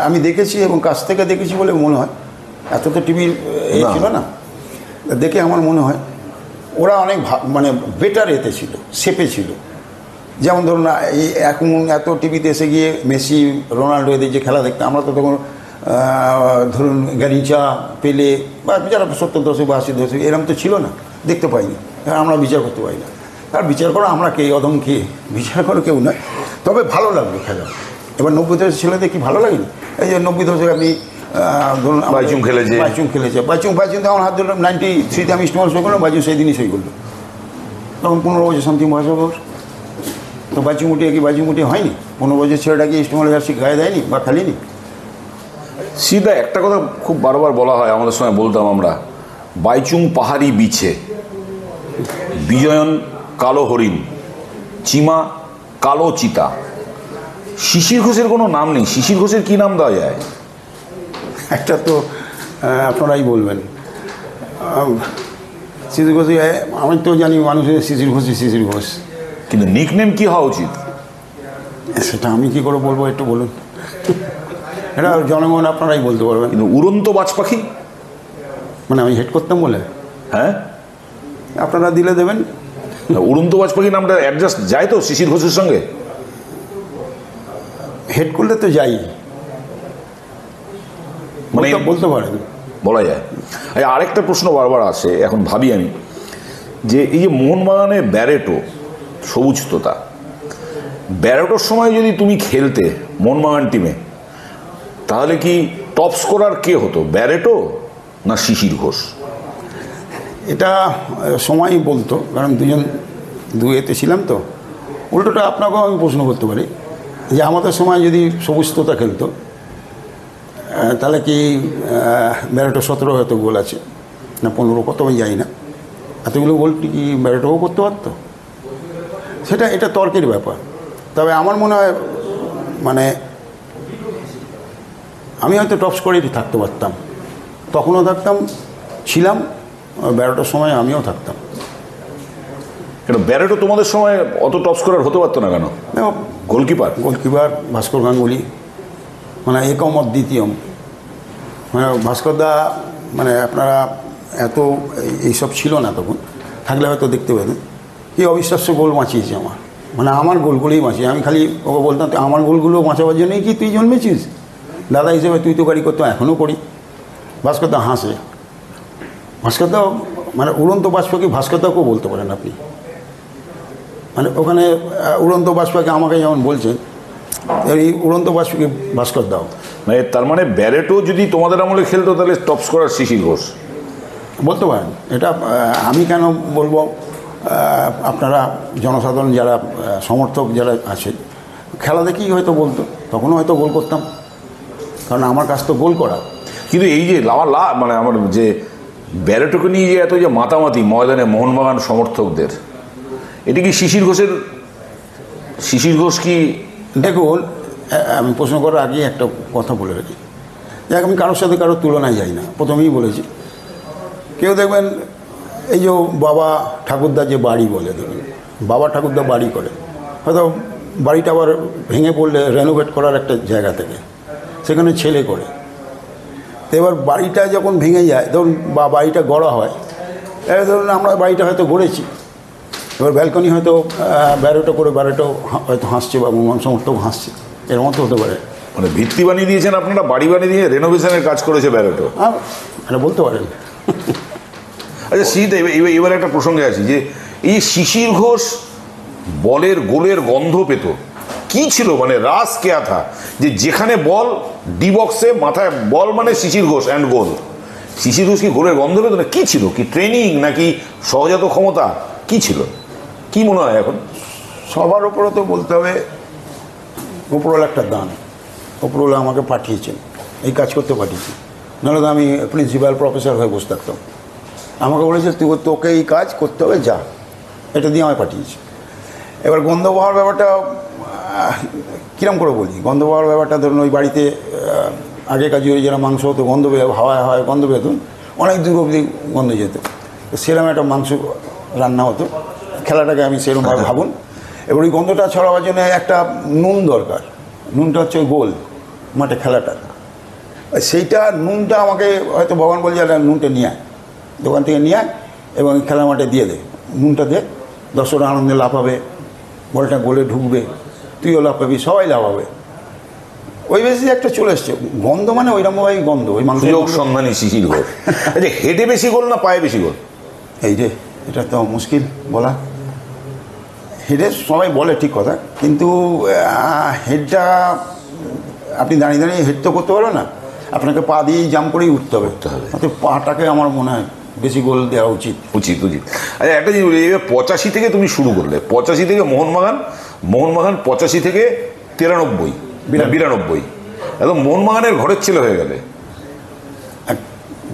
আমি দেখেছি এবং কাছ থেকে দেখেছি বলে মনে হয়, এত তো টিভির ছিল না, দেখে আমার মনে হয় ওরা অনেক মানে বেটার এতে ছিল, শেপে ছিল। যেমন ধরুন এখন এত টিভিতে এসে গিয়ে মেসি, রোনাল্ডো এদের যে খেলা দেখতে, আমরা তো তখন ধরুন গারিচা, পেলে বা যারা 70 দশক বা 80 দশক এরকম তো ছিল না, দেখতে পাইনি, আমরা বিচার করতে পারি না। আর বিচার করো আমরা কে, অদম কে, বিচার করো কেউ নয়। তবে ভালো লাগলো খেলা। এবার 90 দশক ছেলেদের কি ভালো লাগেনি? এই যে 90 দশকে আপনি ধরুন বাইচুং খেলেছে, বাইচুং তো আমার হাত ধরলাম 93-তে আমি ইস্টবেঙ্গল সই করলাম, বাইচুং সেই দিনই সই করলো, তখন 15 বছর সামথিং বয়স হবে। তো বাজিমুটি হয়নি, 15 বছর ছেলেটাকে ইস্টবেঙ্গল জার্সি গায়ে দেয়নি বা খেলেনি। সিধা একটা কথা খুব বারবার বলা হয়, আমাদের সময় বলতাম আমরা, বাইচুং পাহাড়ি বিছে, বিজয়ন কালো হরিণ, চিমা কালো চিতা। শিশির ঘোষের কোনো নাম নেই, শিশির ঘোষের কী নাম দেওয়া যায়? একটা তো আপনারাই বলবেন। শিশির ঘোষ, আমি তো জানি মানুষের শিশির ঘোষ, কিন্তু নিকনেম কি হওয়া উচিত সেটা আমি কি করে বলবো, একটু বলুন। এটা জনগণ আপনারাই বলতে পারবেন। কিন্তু উড়ন্ত বাজ পাখি, মানে আমি হেড করতাম বলে, হ্যাঁ আপনারা দিলে দেবেন। উড়ন্ত বাজ পাখি নামটা অ্যাডজাস্ট যায় তো শিশির ঘোষের সঙ্গে? হেড করলে তো যাই, মানে বলতে পারেন, বলা যায়। আরেকটা প্রশ্ন বারবার আসে, এখন ভাবি আমি, যে এই যে মোহনবাগানের ব্যারেটো, সবুজ তোতা, ব্যারেটোর সময় যদি তুমি খেলতে মোহনবাগান টিমে, তাহলে কি টপ স্কোরার কে হতো, ব্যারেটো না শিশির ঘোষ? এটা সময়ই বলতো, কারণ দুয়েতে ছিলাম তো। উল্টোটা আপনাকেও আমি প্রশ্ন করতে পারি যে আমাদের সময় যদি সবুজ তোতা খেলতো তাহলে কি ব্যারেটো 17 হয়তো গোল আছে না 15, কত আমি যাই না, এতগুলো গোল কি ব্যারেটোও করতে পারতো? এটা তর্কের ব্যাপার। তবে আমার মনে হয় মানে আমি হয়তো টপ স্কোরেরই থাকতে পারতাম, তখনও থাকতাম, ছিলাম, ব্যারেটোর সময় আমিও থাকতাম। এটা ব্যারেটো তোমাদের সময় অত টপ স্কোরার হতে পারতো না কেন? গোলকিপার ভাস্কর গাঙ্গুলি, মানে একম অদ্বিতীয়ম, মানে ভাস্করদা, মানে আপনারা এত এইসব ছিল না তখন, থাকলে হয়তো দেখতে পেতেন কি অবিশ্বাস্য গোল বাঁচিয়েছে আমার, মানে আমার গোলগুলোই বাঁচিয়ে। আমি খালি ওকে বলতাম আমার গোলগুলো বাঁচাবার জন্যই কি তুই জন্মেছিস দাদা হিসেবে, তুই তো গাড়ি করতো, এখনও করি। ভাস্করদা হাসে, ভাস্করদা মানে উড়ন্ত বাষ্পকে ভাস্করদাকেও বলতে পারেন আপনি, মানে ওখানে উড়ন্ত বাষ্পকে আমাকে যেমন বলছেন, এই উড়ন্ত বাষ্পকে ভাস্কর দাও। মানে তার মানে ব্যারেটো যদি তোমাদের আমলে খেলতো তাহলে টপ স্কোরার শিশির ঘোষ বলতে পারেন। এটা আমি কেন বলবো, আপনারা জনসাধারণ যারা সমর্থক যারা আছে খেলা দেখেই হয়তো বলতো, তখনও হয়তো গোল করতাম, কারণ আমার কাজ তো গোল করা। কিন্তু এই যে মানে আমার যে ব্যারেটোকে নিয়ে যে এত যে মাতামাতি ময়দানে মোহনবাগান সমর্থকদের, এটি কি শিশির ঘোষ কি? দেখুন, আমি প্রশ্ন করার আগে একটা কথা বলে রাখি, দেখ আমি কারোর সাথে কারোর তুলনায় যাই না, প্রথমেই বলেছি। কেউ দেখবেন এই যে বাবা ঠাকুরদা যে বাড়ি বলে, দেখবেন বাবা ঠাকুরদা বাড়ি করে, হয়তো বাড়িটা আবার ভেঙে পড়লে রেনোভেট করার একটা জায়গা থেকে সেখানে ছেলে করে। তো এবার বাড়িটা যখন ভেঙে যায়, ধরুন বা বাড়িটা গড়া হয়, এবার ধরুন আমরা বাড়িটা হয়তো গড়েছি, এবার ব্যালকনি হয়তো ব্যারেটো করে, ব্যারেটো হয়তো হাসছে বা মন সমর্থক হাসছে, এর মতো হতে পারে। মানে ভিত্তি বানিয়ে দিয়েছেন আপনারা, বাড়ি বানিয়ে দিয়ে রেনোভেশনের কাজ করেছে ব্যারেটো, এটা বলতে পারেন। আচ্ছা শীত, এবার একটা প্রসঙ্গে আছি যে এই শিশির ঘোষ বলের গোলের গন্ধ পেত, কি ছিল মানে রাস কেয়া থা, যে যেখানে বল ডি বক্সে মাথায় বল মানে শিশির ঘোষ অ্যান্ড গোল। শিশির ঘোষ কি গোলের গন্ধ পেত না? কি ছিল? কি ট্রেনিং নাকি সহজাত ক্ষমতা কি ছিল? কি মনে হয় এখন? সবার উপরে তো বলতে হবে উপরওয়ালা একটা দান, উপরওয়ালা আমাকে পাঠিয়েছেন, এই কাজ করতে পাঠিয়েছি, নাহলে তো আমি প্রিন্সিপাল প্রফেসর হয়ে বসে থাকতাম। আমাকে বলেছে তোকে এই কাজ করতে হবে, যা, এটা দিয়ে আমায় পাঠিয়েছি। এবার গন্ধ পাওয়ার ব্যাপারটা কীরকম করে বলি? গন্ধ পাওয়ার ব্যাপারটা ধরুন, ওই বাড়িতে আগেকার যুগে যারা মাংস হতো গন্ধ হাওয়ায় হাওয়ায় গন্ধ পেতুন, অনেক দূর অবধি গন্ধ যেত, তো সেরকম একটা মাংস রান্না হতো। খেলাটাকে আমি সেরকমভাবে ভাবুন। এবার ওই গন্ধটা ছড়াবার জন্য একটা নুন দরকার, নুনটা হচ্ছে ওই গোল মাঠে খেলাটা, সেইটা নুনটা আমাকে হয়তো ভগবান বলছে নুনটা নিয়ে আয়, দোকান থেকে নিয়ে আয় এবং খেলা মাঠে দিয়ে দে, নুনটা দে, দর্শকরা আনন্দে লাফাবে, বলটা গোলে ঢুকবে, তুইও লাফাবি, সবাই লাফাবে। ওই বেশি একটা চলে এসছে গন্ধ, মানে ওইরকমভাবে গন্ধ, ওই মাংস সন্ধানী শিশির ঘোষ। আচ্ছা হেডে বেশি গোল না পায়ে বেশি গোল? এই রে, এটা তো মুশকিল বলা। হেডে সবাই বলে ঠিক কথা, কিন্তু হেডটা আপনি দাঁড়িয়ে দাঁড়িয়ে হেড তো করতে পারবেন না, আপনাকে পা দিয়েই জাম্প করেই উঠতে হবে। পাটাকে আমার মনে হয় বেশি গোল দেওয়া উচিত। আচ্ছা একটা জিনিস বলি, 85 থেকে তুমি শুরু করলে, 85 থেকে মোহনবাগান 85 থেকে 93 একদম মোহনবাগানের ঘরের ছেলে হয়ে গেলে।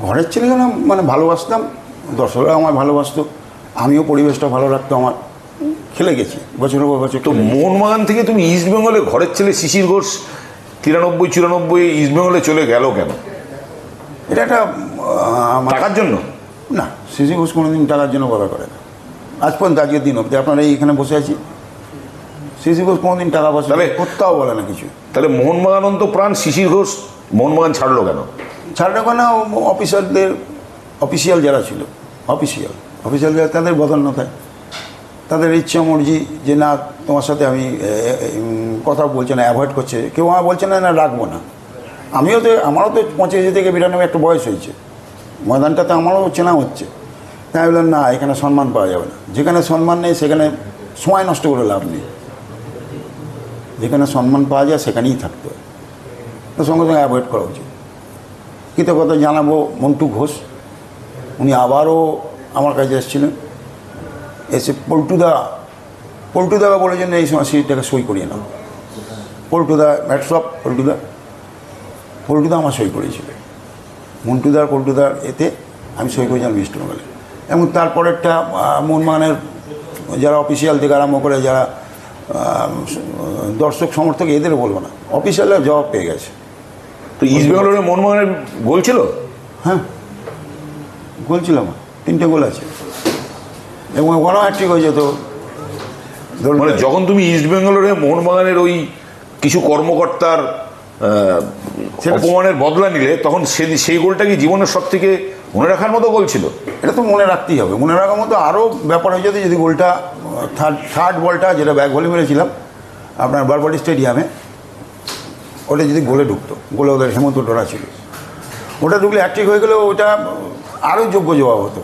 ঘরের ছেলে না, মানে ভালোবাসতাম, দর্শকরা আমায় ভালোবাসতো, আমিও পরিবেশটা ভালো রাখতো আমার, খেলে গেছি বছরের পর বছর। তো মোহনবাগান থেকে তুমি ইস্টবেঙ্গলে ঘরের ছেলে শিশির ঘোষ 93-94 ইস্টবেঙ্গলে চলে গেল কেন? এটা একটা টাকার জন্য না, শিশির ঘোষ কোনোদিন টাকার জন্য বলা করে না, আজ পর্যন্ত আজকের দিন অব্দি আপনারা এইখানে বসে আছি, শিশির ঘোষ কোনোদিন টাকা পয়সা তাহলে কোথাও বলে না কিছু। তাহলে মোহনবাগান তো প্রাণ, শিশির ঘোষ মোহনবাগান ছাড়লো কেন? অফিসারদের, অফিসিয়াল যারা ছিল, অফিসিয়াল যারা, তাদের বদলনতায়, তাদের ইচ্ছা মর্জি যে না তোমার সাথে আমি কথা বলছে না, অ্যাভয়েড করছে, কেউ আমার বলছে না রাখবো না। আমারও তো 85 থেকে 92 একটা বয়স হয়েছে, ময়দানটাতে আমারও চেনা হচ্ছে, তাই বললাম না এখানে সম্মান পাওয়া যাবে না, যেখানে সম্মান নেই সেখানে সময় নষ্ট করে লাভ নেই, যেখানে সম্মান পাওয়া যায় সেখানেই থাকতে হয়, তো সঙ্গে সঙ্গে অ্যাভয়েড করা উচিত। কৃতজ্ঞতা জানাবো মন্টু ঘোষ, উনি আবারও আমার কাছে এসেছিলেন, এসে পল্টুদা বলেছেন এই সময় সিটটাকে সই করিয়ে নাও। পল্টুদা ম্যাটসঅপ, পল্টুদা আমার সই করিয়েছিল, পল্টুদার এতে আমি সই করেছিলাম ইস্ট বেঙ্গলে। এবং তারপরেরটা মোহনবাগানের যারা অফিসিয়াল থেকে আরম্ভ করে যারা দর্শক সমর্থক, এদের বলবো না, অফিসিয়ালরা জবাব পেয়ে গেছে। তো ইস্ট বেঙ্গলের মোহনবাগানের গোল ছিল? হ্যাঁ, গোল ছিল, আমার 3টে গোল আছে এবং ওখানেও হ্যাট্রিক হয়ে যেত। মানে যখন তুমি ইস্ট বেঙ্গলের মোহনবাগানের ওই কিছু কর্মকর্তার অপমানের বদলা নিলে, তখন সেই গোলটা কি জীবনের সব থেকে মনে রাখার মতো গোল ছিল? এটা তো মনে রাখতেই হবে, মনে রাখার মতো আরও ব্যাপার হয়ে যেত যদি গোলটা থার্ড বলটা যেটা ব্যাক ভলি মেরেছিলাম আপনার বারবাটি স্টেডিয়ামে, ওটা যদি গোলে ঢুকতো, গোলে ওদের হেমন্ত ডোরা ছিল, ওটা ঢুকলে হ্যাট্রিক হয়ে গেলেও ওটা আরও যোগ্য জবাব হতো।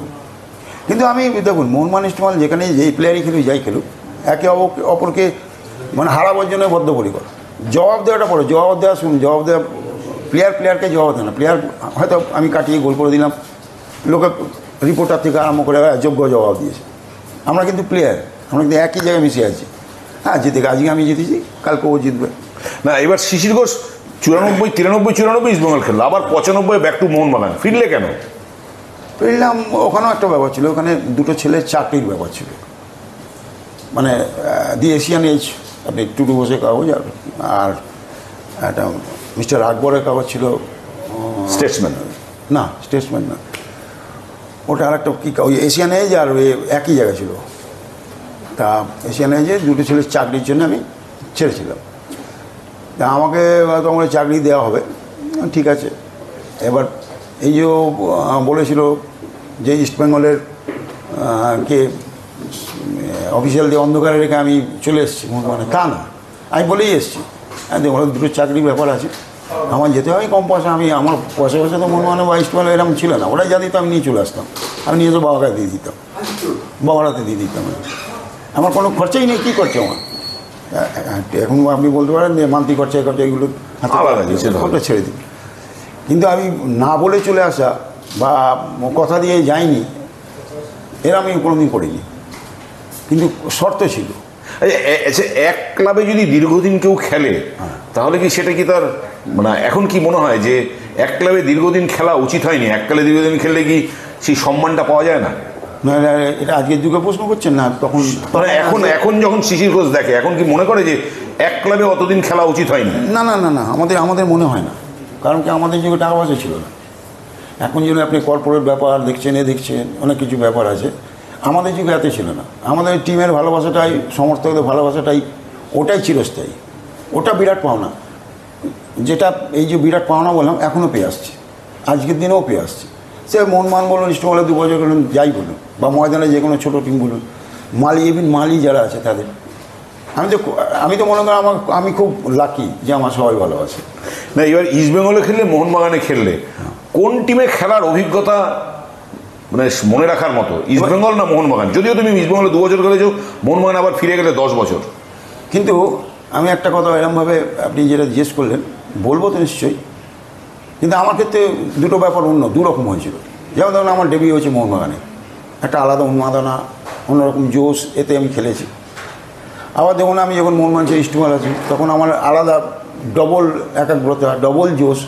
কিন্তু আমি দেখুন মোহনবাগান ইস্টবেঙ্গল যেখানে যেই প্লেয়ারই খেলুক যাই খেলুক একে অপরকে মানে হারাবার জন্য বদ্ধপরিকর। জবাব দেওয়াটা পড়ে, জবাব দেওয়া শুনুন, জবাব দেওয়া প্লেয়ারকে জবাব দেয় না। প্লেয়ার হয়তো আমি কাটিয়ে গোল করে দিলাম, লোকে রিপোর্টার থেকে আরম্ভ করে যোগ্য জবাব দিয়েছে। আমরা কিন্তু প্লেয়ার, আমরা কিন্তু একই জায়গায় মিশে আছি। হ্যাঁ জিতে, আজকে আমি জিতেছি, কালকে ও জিতবে না। এবার শিশির ঘোষ 94 ইস্টবেঙ্গল খেললো, আবার 95 ব্যাক টু মোহনবাগান, ফিরলে কেন? ফিরলাম, ওখানেও একটা ব্যাপার ছিল, ওখানে দুটো ছেলের চাকরির ব্যাপার ছিল। মানে দি এশিয়ান এজ, আপনি টুটু বসে কাগজ আর একটা মিস্টার আকবরের কাগজ ছিল, স্টেটসম্যান না স্টেটসম্যান না, ওটা আর একটা কী ওই এশিয়ান এজ আর ওই একই জায়গা ছিল। তা এশিয়ান এজে দুটো ছেলের চাকরির জন্য আমি ছেড়েছিলাম। তা আমাকে তোমার চাকরি দেওয়া হবে, ঠিক আছে। এবার এই যে বলেছিল যে ইস্টবেঙ্গলের কে অফিসিয়াল দিয়ে অন্ধকারে রেখে আমি চলে এসেছি মানে তা না, আমি বলেই এসেছি দেখুন দুটো চাকরির ব্যাপার আছে, আমার যেতে হয় কম পয়সা, আমি আমার পয়সা তো মোহনবাগান বা ইস্টবেঙ্গল এরকম ছিল না, ওরাই যা দিত আমি নিয়ে চলে আসতাম, আমি নিয়ে তো বাবাকে দিয়ে দিতাম, বাবার হাতে দিয়ে দিতাম। আমার কোনো খরচাই নেই, কী খরচা আমার এখন আপনি বলতে পারেন যে মান্থলি খরচা এগুলো হাতে ছেড়ে দিই। কিন্তু আমি না বলে চলে আসা বা কথা দিয়ে যাইনি এরা আমি কোনোদিন করিনি, কিন্তু শর্ত ছিল। আচ্ছা, এক ক্লাবে যদি দীর্ঘদিন কেউ খেলে তাহলে কি সেটা কি তার মানে এখন কি মনে হয় যে এক ক্লাবে দীর্ঘদিন খেলা উচিত হয়নি? এক ক্লাবে দীর্ঘদিন খেললে কি সেই সম্মানটা পাওয়া যায় না? না এটা আজকের যুগে প্রশ্ন করছেন না, তখন এখন যখন শিশির ঘোষ দেখে এখন কি মনে করে যে এক ক্লাবে অতদিন খেলা উচিত হয়নি? না না না না, আমাদের মনে হয় না, কারণ কি আমাদের যুগে টাকা পয়সা ছিল না। এখন যেন আপনি কর্পোরেট ব্যাপার দেখছেন, দেখছেন অনেক কিছু ব্যাপার আছে, আমাদের যুগে এত ছিল না। আমাদের টিমের ভালোবাসাটাই, সমর্থকদের ভালোবাসাটাই, ওটাই চিরস্থায়ী, ওটা বিরাট পাওনা। যেটা এই যে বিরাট পাওনা বললাম এখনও পেয়ে আসছে, আজকের দিনেও পেয়ে আসছে। সে মোহনবাগান বলুন, ইস্টবেঙ্গলে 2 বছর বলুন, যাই বলুন, বা ময়দানে যে কোনো ছোটো টিম বলুন, মালি যারা আছে তাদের আমি তো মনে করি আমি খুব লাকি যে আমার সবাই ভালোবাসে। না এবার ইস্টবেঙ্গলে খেললে মোহনবাগানে খেললে কোন টিমে খেলার অভিজ্ঞতা মানে মনে রাখার মতো, ইস্টবেঙ্গল না মোহনবাগান? যদিও তুমি ইস্টবেঙ্গলে 2 বছর খেলেছো, মোহনবাগান আবার ফিরে গেলে 10 বছর। কিন্তু আমি একটা কথা এরকমভাবে আপনি যেটা জিজ্ঞেস করলেন বলবো তো নিশ্চয়ই, কিন্তু আমার ক্ষেত্রে দুটো ব্যাপার দুরকম হয়েছিল। যেমন ধরুন আমার ডেবিউ হয়েছে মোহনবাগানে, একটা আলাদা উন্মাদনা, অন্যরকম জোশ, এতে আমি খেলেছি। আবার দেখুন আমি যখন মোহনবাগান ছেড়ে ইস্টবেঙ্গল আছি তখন আমার আলাদা ডবল একাগ্রতা, ডবল জোশ,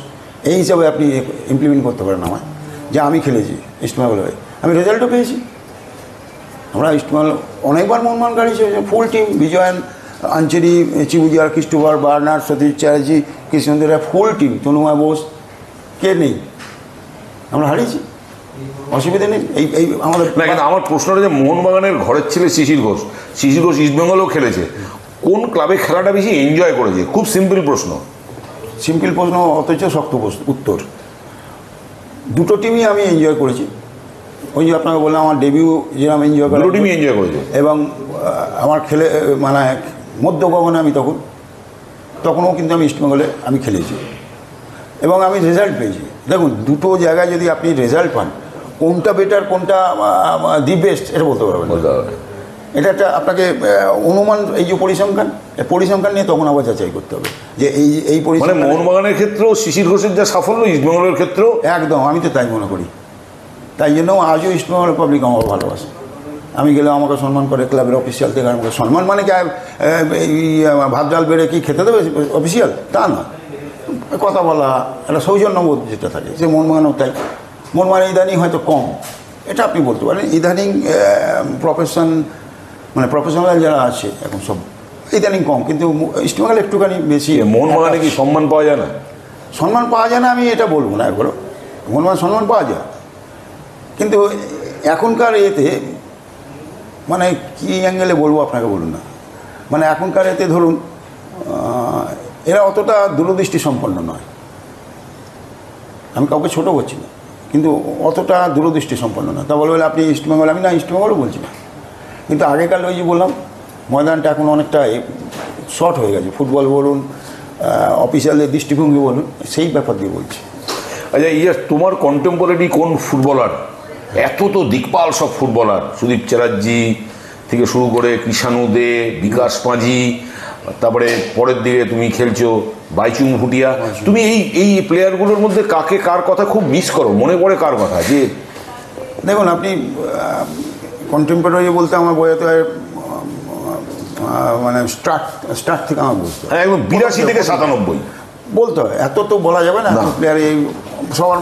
এই হিসাবে আপনি ইমপ্লিমেন্ট করতে পারেন আমায় যে আমি খেলেছি ইস্টবেঙ্গল হয়ে, আমি রেজাল্টও পেয়েছি। আমরা ইস্টবেঙ্গল অনেকবার মোহনবাগান গাড়িছে, full team, Vijayan, Ancheri, Chibuzor, Christopher, বার্নার, সতীশ চ্যাটার্জি, কৃষ্ণেন্দুরা, ফুল টিম, তনুমা বোস, কে নেই, আমরা হারিয়েছি, অসুবিধা নেই। এই আমাদের না, কিন্তু আমার প্রশ্নটা যে মোহনবাগানের ঘরের ছেলে শিশির ঘোষ ইস্টবেঙ্গলেও খেলেছে, কোন ক্লাবে খেলাটা বেশি এনজয় করেছে? খুব সিম্পল প্রশ্ন, অথচ শক্ত উত্তর। দুটো টিমই আমি এনজয় করেছি। ওই যে আপনাকে বললাম আমার ডেবিউ যেরকম এনজয় করা, দুটো টিমই এনজয় করেছে। এবং আমার খেলে মানে মধ্য গগনে আমি তখনও কিন্তু আমি ইস্টবেঙ্গলে আমি খেলেছি এবং আমি রেজাল্ট পেয়েছি। দেখুন দুটো জায়গায় যদি আপনি রেজাল্ট পান, কোনটা বেটার কোনটা দি বেস্ট এটা বলতে পারবেন। এটা একটা আপনাকে অনুমান, এই যে পরিসংখ্যান নিয়ে তখন আবার যাচাই করতে হবে যে এই মানে মোহনবাগানের ক্ষেত্রেও শিশির ঘোষের যা সাফল্য ইস্টবেঙ্গলের ক্ষেত্রেও একদম, আমি তো তাই মনে করি। তাই জন্য আজও ইস্টবেঙ্গল পাবলিক আমার ভালোবাসে। আমি গেলে আমাকে সম্মান করে, ক্লাবের অফিসিয়াল থেকে আমাকে সম্মান, মানে কি এই ভাত ডাল বেড়ে কি খেতে দেবে অফিসিয়াল, তা না, কথা বলা, একটা সৌজন্যবোধ যেটা থাকে, সে মোহনবাগানও তাই। মোহনবাগান ইদানিং হয়তো কম, এটা আপনি বলতে পারেন। ইদানিং প্রফেশনাল যারা আছে এখন সব ইদানিং কম, কিন্তু ইস্টবেঙ্গল একটুখানি বেশি। মোহনবাগানে কি সম্মান পাওয়া যায় না? সম্মান পাওয়া যায় না আমি এটা বলবো না, একবারও মোহনবাগান সম্মান পাওয়া যায়, কিন্তু এখনকার এতে মানে কী অ্যাঙ্গেলে বলবো আপনাকে বলুন না, মানে এখনকার এতে ধরুন এরা অতটা দূরদৃষ্টি সম্পন্ন নয়। আমি কাউকে ছোটো করছি না, কিন্তু অতটা দূরদৃষ্টি সম্পন্ন না। তা বলে আপনি ইস্টবেঙ্গল, আমি না ইস্টবেঙ্গলও বলছি না, কিন্তু আগেকার ওই যে বললাম ময়দানটা এখন অনেকটা শর্ট হয়ে গেছে, ফুটবল বলুন, অফিসিয়ালের দৃষ্টিভঙ্গি বলুন, সেই ব্যাপার দিয়ে বলছি। আচ্ছা তোমার কন্টেম্পোরারি কোন ফুটবলার এত তো দিকপাল সব ফুটবলার, সুদীপ চ্যাটার্জি থেকে শুরু করে কৃষাণু দে, বিকাশ পাঁজি, তারপরে পরের দিকে তুমি খেলছো বাইচুং ভুটিয়া। তুমি এই প্লেয়ারগুলোর মধ্যে কাকে, কার কথা খুব মিস করো, মনে পড়ে কার কথা? যে দেখুন, আপনি কন্টেম্পোরারি বলতে আমার বোঝাতে হয় মানে স্টার্ট থেকে আমার বলতে হয়, একদম 82 থেকে 97 বলতে হয়। এত তো বলা যাবে না প্লেয়ার, এই সবার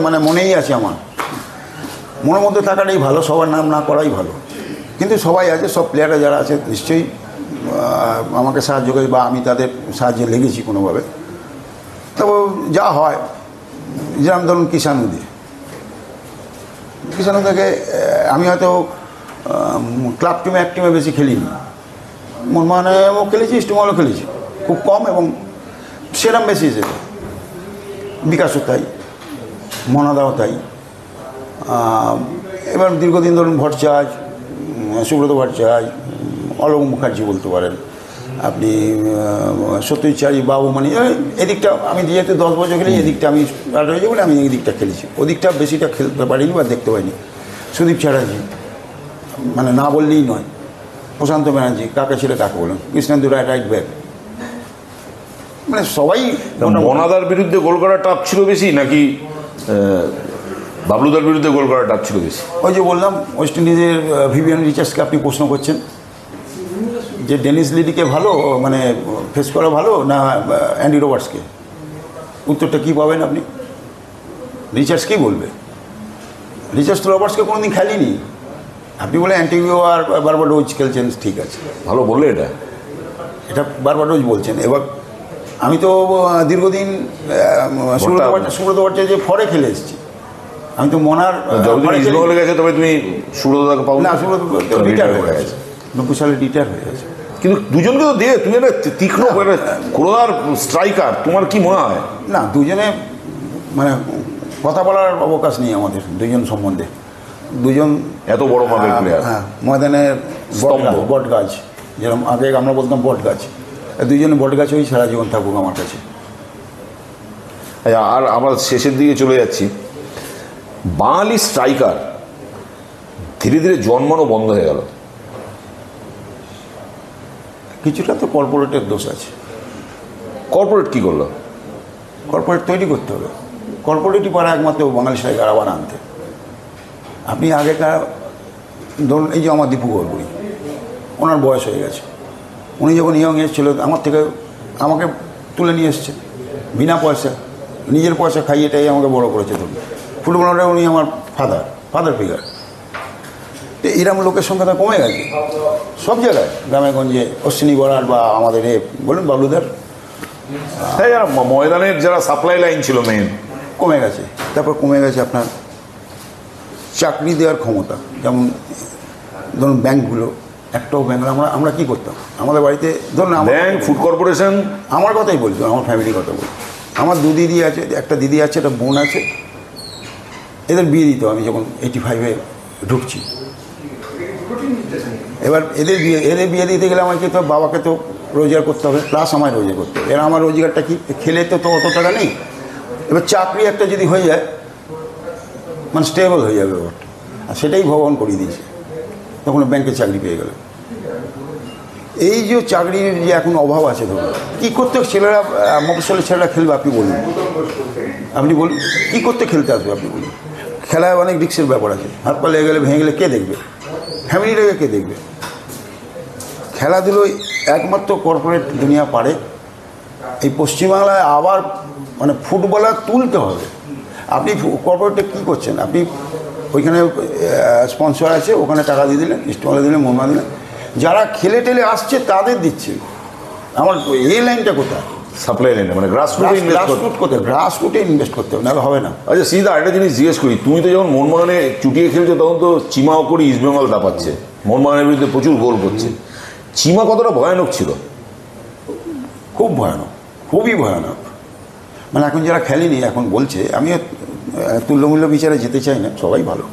মানে মনেই আছে, আমার মনের মধ্যে থাকাটাই ভালো, সবার নাম না করাই ভালো। কিন্তু সবাই আছে, সব প্লেয়াররা যারা আছে নিশ্চয়ই আমাকে সাহায্য করে বা আমি তাদের সাহায্যে লেগেছি কোনোভাবে। তবে যা হয়, যেরকম ধরুন কিষাণু থেকে আমি হয়তো ক্লাব টিমে এক টিমে বেশি খেলিনি, মোহনবাগানেও খেলেছি, ইস্টবেঙ্গলও খেলেছি, খুব কম এবং সেরম বেশি হিসেবে। বিকাশও তাই, মনাদাও তাই। এবার দীর্ঘদিন ধরুন ভট্টাচার্য, সুব্রত ভট্টাচার্য, অলোক মুখার্জি বলতে পারেন আপনি, সত্যজিৎ বাবুমণি, এদিকটা আমি যেহেতু 10 বছর খেলি, এদিকটা আমি স্টার্ট হয়েছে বলে আমি এই দিকটা খেলেছি, ওদিকটা বেশিটা খেলতে পারিনি বা দেখতে পাইনি। সুদীপ চ্যাটার্জি মানে না বললেই নয়, প্রশান্ত ব্যানার্জি, কাকে ছেড়ে কাকে বলুন, কৃষ্ণেন্দু রাইট ব্যাক, মানে সবাই। মনাদার বিরুদ্ধে গোল করা টাপ ছিল বেশি নাকি বাবলুদার বিরুদ্ধে গোল করা টাপ ছিল বেশি? ওই যে বললাম, ওয়েস্ট ইন্ডিজের ভিভিয়ান রিচার্ডসকে আপনি প্রশ্ন করছেন যে ডেনিস লিডিকে ভালো মানে ফেস করা ভালো না অ্যান্ডি রবার্টসকে, উত্তরটা কী পাবেন আপনি? রিচার্ডস কী বলবে? রিচার্ডস তো রবার্টসকে কোনো দিন খেলেনি। আপনি বলে অ্যান্টিগো আর বারবাডোজ খেলছেন, ঠিক আছে, ভালো বললে এটা বারবাডোজ বলছেন। এবার আমি তো দীর্ঘদিন সুব্রত ভট্টাচার্য ফরে খেলে এসেছি, আমি তো মনার হয়ে গেছে। তবে তুমি সুব্রতদাকে পাও না? সুব্রত রিটায়ার হয়ে গেছে, 90 সালে রিটায়ার হয়ে গেছে। কিন্তু দুজনকে তো দিয়ে, তুমি একটা তীক্ষ্ণ ক্রোধার স্ট্রাইকার, তোমার কি মনে হয়? না, দুজনে মানে কথা বলার অবকাশ নেই আমাদের দুজন সম্বন্ধে। দুজন এত বড় মাপের প্লেয়ার, হ্যাঁ, ময়দানের বট গাছ, যেরকম আগে আমরা বলতাম বট গাছ, দুজনে বট গাছ ওই সারা জীবন থাকুক আমার কাছে। আর আমরা শেষের দিকে চলে যাচ্ছি। বাঙালি স্ট্রাইকার ধীরে ধীরে জন্মানো বন্ধ হয়ে গেল। কিছুটা তো কর্পোরেটের দোষ আছে। কর্পোরেট কি করলো? কর্পোরেট তৈরি করতে হবে, কর্পোরেটই পারা একমাত্র বাঙালি স্ট্রাইকার আবার আনতে। আপনি আগেকার ধরুন, এই যে আমার দীপু গড়বড়ি, ওনার বয়স হয়ে গেছে, উনি যখন ইয়ং এসেছিল আমাকে তুলে নিয়ে এসছে বিনা পয়সা, নিজের পয়সা খাইয়েটাই আমাকে বড় করেছে। ধরুন ফুটবলারে উনি আমার ফাদার ফিগার। তো এরকম লোকের সংখ্যাটা কমে গেছে সব জায়গায়, গ্রামে গঞ্জে। অশ্বিনী বরার বা আমাদের বলুন বাবলুদার, তাই ময়দানের যারা সাপ্লাই লাইন ছিল মেন, কমে গেছে। তারপর কমে গেছে আপনার চাকরি দেওয়ার ক্ষমতা। যেমন ধরুন ব্যাংকগুলো, একটাও ব্যাংক, আমরা কী করতাম আমাদের বাড়িতে, ধরুন ব্যাংক, ফুড কর্পোরেশন, আমার কথাই বলছি, আমার ফ্যামিলির কথা বলছি। আমার 2 দিদি আছে, একটা দিদি আছে, একটা বোন আছে, এদের বিয়ে দিত আমি যখন 85-এ ঢুকছি। এবার এদের বিয়ে দিতে গেলে আমাকে তো বাবাকে তো রোজগার করতে হবে, প্লাস আমায় রোজগার করতে হবে। এরা আমার রোজগারটা কি, খেলে তো অত টাকা নেই। এবার চাকরি একটা যদি হয়ে যায়, মানে স্টেবল হয়ে যাবে ব্যাপারটা, আর সেটাই ভগবান করিয়ে দিয়েছে। তখন ব্যাংকে চাকরি পেয়ে গেল। এই যে চাকরির যে এখন অভাব আছে, ধরুন কী করতে ছেলেরা, মফস্বলের ছেলেরা খেলবে আপনি বলুন, কী করতে খেলতে আসবে আপনি বলুন? খেলায় অনেক রিক্সের ব্যাপার আছে, হাত পা লেগে গেলে ভেঙে গেলে কে দেখবে? ফ্যামিলিটাকে কে দেখবে? খেলাধুলোয় একমাত্র কর্পোরেট দুনিয়া পারে। এই পশ্চিমবাংলায় আবার মানে ফুটবলার তুলতে হবে। আপনি কর্পোরেটে কী করছেন? আপনি ওইখানে স্পন্সর আছে, ওখানে টাকা দিয়ে দিলেন, ইস্টবেঙ্গলে দিলেন, মোহনবাগান দিলেন, যারা খেলে টেলে আসছে তাদের দিচ্ছে। আমার এই লাইনটা কোথায়? সাপ্লাই লাইনে, মানে গ্রাসরুটে ইনভেস্ট করতে হবে, নাহলে হবে না। আচ্ছা সিধা একটা জিনিস জিজ্ঞেস করি, তুমি তো যখন মোহনবাগানে চুটিয়ে খেলছো তখন তো চিমাও করে ইস্টবেঙ্গল দাপাচ্ছে, মোহনবাগানের বিরুদ্ধে প্রচুর গোল করছে। চিমা কতটা ভয়ানক ছিল? খুব ভয়ানক, খুবই ভয়ানক। মানে এখন যারা খেলেনি এখন বলছে, আমি তুল্যমূল্য বিচারে যেতে চাই না, সবাই ভালো,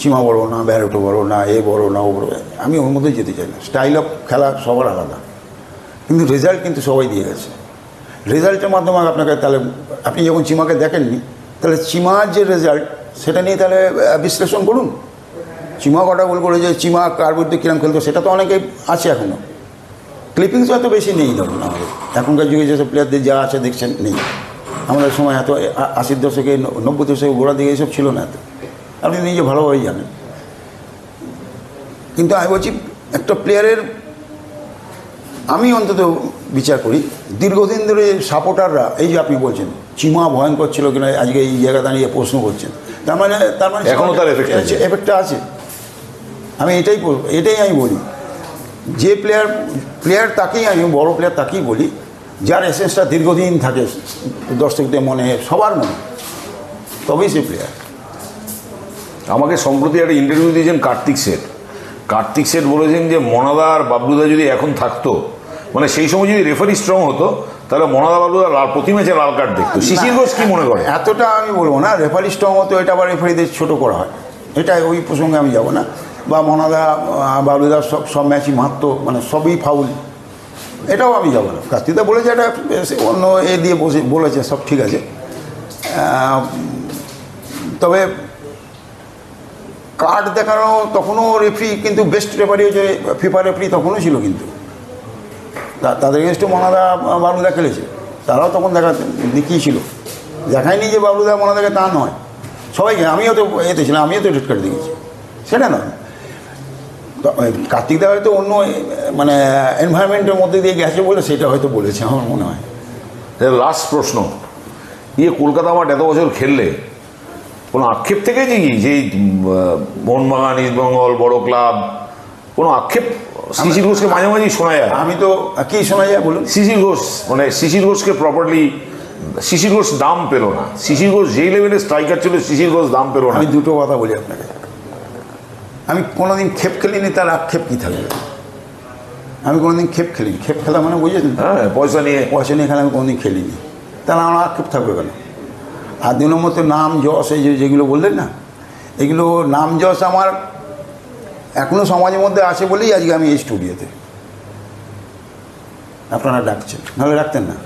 চিমা বড়ো না, ব্যারোটো বড়ো না, এ বড়ো না, ও বড়ো, আমি ওর মধ্যে যেতে চাই না। স্টাইল অফ খেলা সবার আলাদা, কিন্তু রেজাল্ট কিন্তু সবাই দিয়ে গেছে। রেজাল্টের মাধ্যমে আপনাকে, তাহলে আপনি যখন চিমাকে দেখেননি, তাহলে চিমার যে রেজাল্ট সেটা নিয়ে তাহলে বিশ্লেষণ করুন। চিমা কটা গোল করেছে, চিমা কার বিরুদ্ধে কিরম খেলতো, সেটা তো অনেকে আছে এখনও। ক্লিপিংস এত বেশি নেই ধরুন আমাদের এখনকার যুগে যেসব প্লেয়ারদের যা আছে দেখছেন নেই। আমাদের সময় এত 80-র দশকে 90 দশকে গোড়া দিকে এসব ছিল না এত, আপনি নিজে ভালোভাবেই জানেন। কিন্তু আমি বলছি একটা প্লেয়ারের, আমি অন্তত বিচার করি দীর্ঘদিন ধরে সাপোর্টাররা, এই যে আপনি বলছেন চিমা ভয়ঙ্কর ছিল কিনা আজকে এই জায়গায় দাঁড়িয়ে প্রশ্ন করছেন, তার মানে এখনো তার এফেক্টটা আছে। আমি এটাই আমি বলি, যে প্লেয়ার তাকেই, আমি বড় প্লেয়ার তাকেই বলি যার এসেন্সটা দীর্ঘদিন থাকে দর্শকদের মনে, সবার মনে, তবেই সে প্লেয়ার। আমাকে সম্প্রতি একটা ইন্টারভিউ দিয়েছেন কার্তিক শেঠ বলেছেন যে মনাদা আর বাবলুদা যদি এখন থাকতো, মানে সেই সময় যদি রেফারি স্ট্রং হতো, তাহলে মনাদা বাবলুদা প্রতি ম্যাচে লাল কার্ড দেখতো। শিশির ঘোষ কি মনে করে? এতটা আমি বলবো না, রেফারি স্ট্রং হতো এটা আবার রেফারিদের ছোটো করা হয়, এটা ওই প্রসঙ্গে আমি যাব না। বা মনাদা বাবলুদা সব ম্যাচই মারতো, মানে সবই ফাউল, এটাও আমি যাব না। কার্তিকদা বলেছে এটা অন্য দিয়ে বলেছে, সব ঠিক আছে। তবে কার্ড দেখানো তখনও রেফারি কিন্তু বেস্ট রেফারি হচ্ছে ফিফা রেফারি তখনও ছিল, কিন্তু তাদের এগেনস্টে মনাদা বাবলুদা খেলেছে, তারাও তখন দেখিয়েছিল, দেখায়নি যে বাবলুদা মনাদাকে তা নয়, সবাইকে। আমিও তো এতে ছিলাম, আমিও তো রেড কার্ড দেখেছি, সেটা নয়। কার্তিকদা হয়তো অন্য মানে এনভায়রনমেন্টের মধ্যে দিয়ে গেছে বলে সেটা হয়তো বলেছে, আমার মনে হয়। লাস্ট প্রশ্ন, কলকাতা মাঠ এত বছর খেললে কোনো আক্ষেপ থেকে যে মোহনবাগান, ইস্টবেঙ্গল বড় ক্লাব, কোনো আক্ষেপ শিশির ঘোষকে মাঝে মাঝেই শোনা যায়? আমি তো কি শোনা যায় বলুন? শিশির ঘোষকে প্রপারলি শিশির ঘোষ দাম পেল না। শিশির ঘোষ যেই লেভেলের স্ট্রাইকার ছিল, শিশির ঘোষ দাম পেল না। আমি দুটো কথা বলি আপনাকে, আমি কোনোদিন খেপ খেলিনি, তার আক্ষেপ কী থাকবে? আমি কোনোদিন খেপ খেলিনি। খেপ খেলা মানে বুঝেছেন? হ্যাঁ, পয়সা নিয়ে খেলা আমি কোনোদিন খেলিনি, তাহলে আমার আক্ষেপ থাকবে কেন? আর দুই নম্বর তো নাম যশ, এই যেগুলো বললেন না, এগুলো নাম যশ আমার এখনও সমাজের মধ্যে আছে বলেই আজকে আমি এই স্টুডিওতে, আপনারা ডাকছেন, নাহলে ডাকতেন না।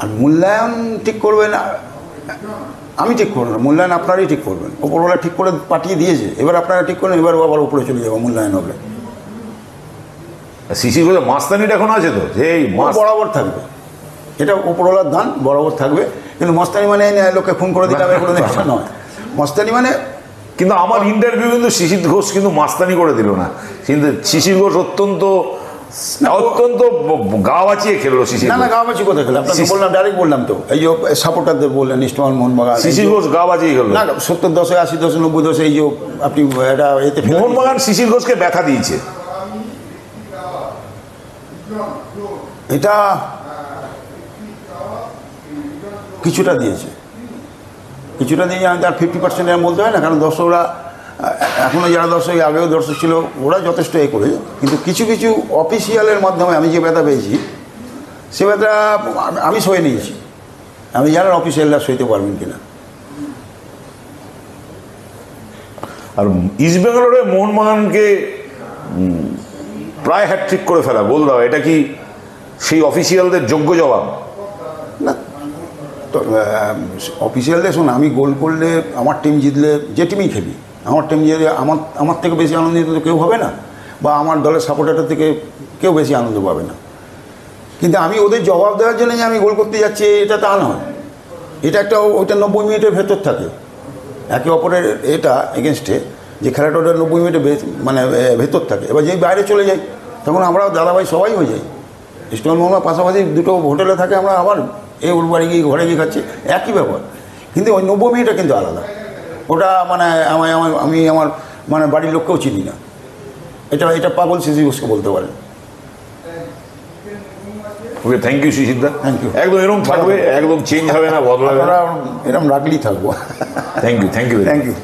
আর মূল্যায়ন ঠিক করবেন আমি ঠিক করবো না, মূল্যায়ন আপনারাই ঠিক করবেন। ওপরওয়ালা ঠিক করে পাঠিয়ে দিয়েছে, এবার আপনারা ঠিক করেন, এবার আবার উপরে চলে যাবো মূল্যায়ন হবে। শিশির ঘোষের মাস্তানিটা এখন আছে তো, যে বরাবর থাকবে, এটা ওপরওয়ালার দান, বরাবর থাকবে। কিন্তু মস্তানি মানে লোককে খুন করে দিলাম এগুলো দেখা নয়। মস্তানি মানে, কিন্তু আমার ইন্টারভিউ কিন্তু শিশির ঘোষ কিন্তু মাস্তানি করে দিল না, কিন্তু শিশির ঘোষ অত্যন্ত গা বাঁচিয়ে খেললো। শিশির না গা বাঁচিয়ে কোথায় খেলো? আপনাকে বললাম, ডাইরেক্ট বললাম তো, এই যে সাপোর্টারদের বললেন ইস্টবেঙ্গল, মোহনবাগান, শিশির ঘোষ গা বাঁচিয়ে খেললো না। 70 দশকে, 80 দশকে, 90 দশকে, এই যে আপনি এটা এতে মোহনবাগান শিশির ঘোষকে ব্যথা দিয়েছে, এটা কিছুটা দিয়েছে আমি তার 50% এর বলতে হয় না, কারণ দর্শকরা এখনও যারা দর্শক, আগেও দর্শক ছিল, ওরা যথেষ্ট করে। কিন্তু কিছু অফিসিয়ালের মাধ্যমে আমি যে ব্যথা পেয়েছি, সে ব্যথা আমি সয়ে নিয়েছি। আমি জানেন অফিসিয়ালরা সইতে পারবেন কিনা। আর ইস্টবেঙ্গলের মোহনবাগানকে প্রায় হ্যাটট্রিক করে ফেলা, গোল দাও, এটা কি সেই অফিসিয়ালদের যোগ্য জবাব? না, তো অফিসিয়ালদের শুনুন, আমি গোল করলে, আমার টিম জিতলে, যে টিমই খেলি, আমার টিম জিতলে আমার থেকে বেশি আনন্দিত তো কেউ হবে না, বা আমার দলের সাপোর্টারদের থেকে কেউ বেশি আনন্দ পাবে না। কিন্তু আমি ওদের জবাব দেওয়ার জন্য যে আমি গোল করতে যাচ্ছি, এটা তা নয়। এটা একটা ওইটা 90 মিনিটের ভেতর থাকে, একে অপরের এটা এগেনস্টে যে খেলাটা, ওটা 90 মিনিটের মানে ভেতর থাকে। এবার যেই বাইরে চলে যাই, তখন আমরা দাদাভাই সবাই হয়ে যাই। ইস্টবেঙ্গল মোহনবাগান পাশাপাশি দুটো হোটেলে থাকে, আমরা আবার ওর বাড়ি গিয়ে ঘরে গিয়ে খাচ্ছি, একই ব্যাপার। কিন্তু ওই 90 মিনিটটা কিন্তু আলাদা, ওটা মানে আমি আমার মানে বাড়ির লোককেও চিনি না। এটা পাগল শিশির ঘোষকে বলতে পারেন। ওকে, থ্যাংক ইউ শিশিরদা, থ্যাংক ইউ। একদম এরকম থাকবে, একদম চেঞ্জ হবে না, বদলাবে না, এরকম রাখলেই থাকবো। Thank you. Thank you.